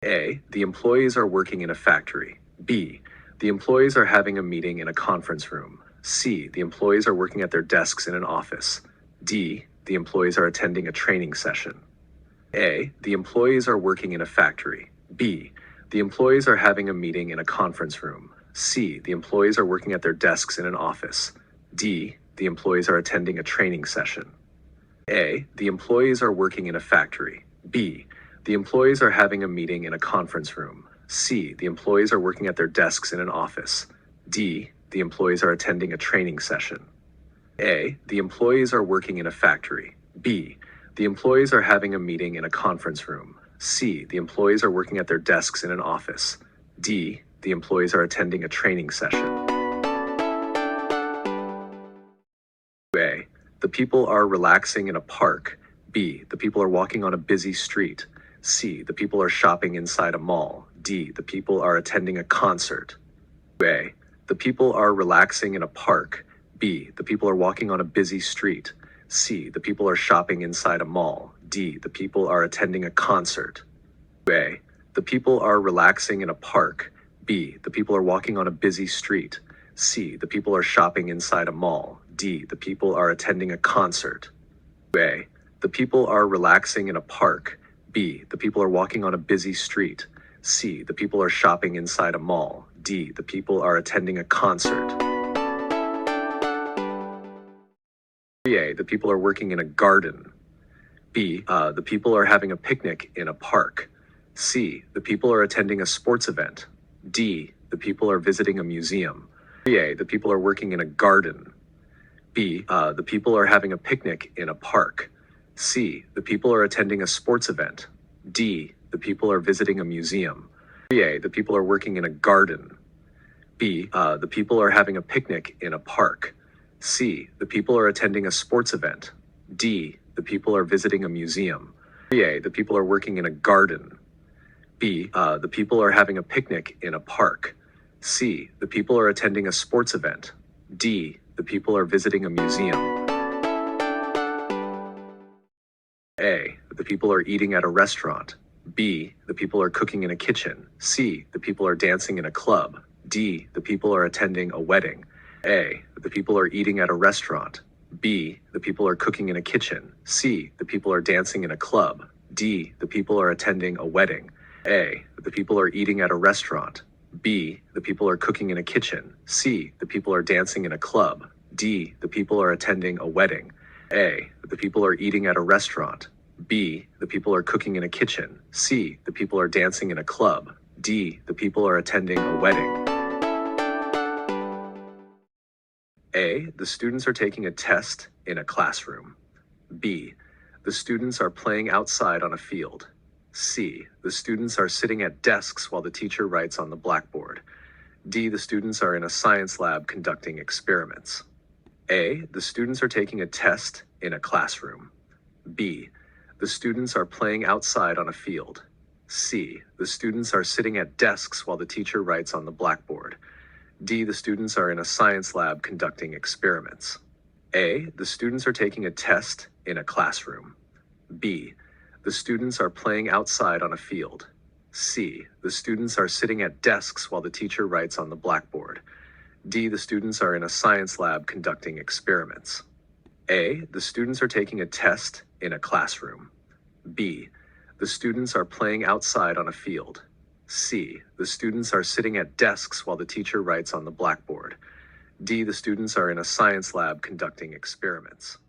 A. The employees are working in a factory. B. The employees are having a meeting in a conference room. C. The employees are working at their desks in an office. D. The employees are attending a training session. A. The employees are working in a factory. B. The employees are having a meeting in a conference room. C. The employees are working at their desks in an office. D. The employees are attending a training session. A. The employees are working in a factory. B. The employees are having a meeting in a conference room. C. The employees are working at their desks in an office. D. The employees are attending a training session. A. The employees are working in a factory. B. The employees are having a meeting in a conference room. C. The employees are working at their desks in an office. D. The employees are attending a training session. A. The people are relaxing in a park. B. The people are walking on a busy street. C. The people are shopping inside a mall. D. The people are attending a concert. A. The people are relaxing in a park. B. The people are walking on a busy street. C. The people are shopping inside a mall. D. The people are attending a concert. A. The people are relaxing in a park. B. The people are walking on a busy street. C. The people are shopping inside a mall. D. The people are attending a concert. A. The people are relaxing in a park. B. The people are walking on a busy street. C. The people are shopping inside a mall. D. The people are attending a concert. A. The people are working in a garden. B. The people are having a picnic in a park. C. The people are attending a sports event. D. The people are visiting a museum. A. The people are working in a garden. B. The people are having a picnic in a park. C. The people are attending a sports event. D. The people are visiting a museum. A. The people are working in a garden. B. The people are having a picnic in a park. C. The people are attending a sports event. D. The people are visiting a museum. A. The people are working in a garden. B. The people are having a picnic in a park. C. The people are attending a sports event. D. The people are visiting a museum. A. The people are eating at a restaurant. B. The people are cooking in a kitchen. C. The people are dancing in a club. D. The people are attending a wedding. A. The people are eating at a restaurant. B. The people are cooking in a kitchen. C. The people are dancing in a club. D. The people are attending a wedding. A. The people are eating at a restaurant. B. The people are cooking in a kitchen. C. The people are dancing in a club. D. The people are attending a wedding. A. The people are eating at a restaurant. B. The people are cooking in a kitchen. C. The people are dancing in a club. D. The people are attending a wedding. A. The students are taking a test in a classroom. B. The students are playing outside on a field. C. The students are sitting at desks while the teacher writes on the blackboard. D. The students are in a science lab conducting experiments. A. The students are taking a test in a classroom. B. The students are playing outside on a field. C. The students are sitting at desks while the teacher writes on the blackboard. D. The students are in a science lab conducting experiments. A. The students are taking a test in a classroom. B. The students are playing outside on a field. C. The students are sitting at desks while the teacher writes on the blackboard. D. The students are in a science lab conducting experiments. A. The students are taking a test in a classroom. B. The students are playing outside on a field. C. The students are sitting at desks while the teacher writes on the blackboard. D. The students are in a science lab conducting experiments.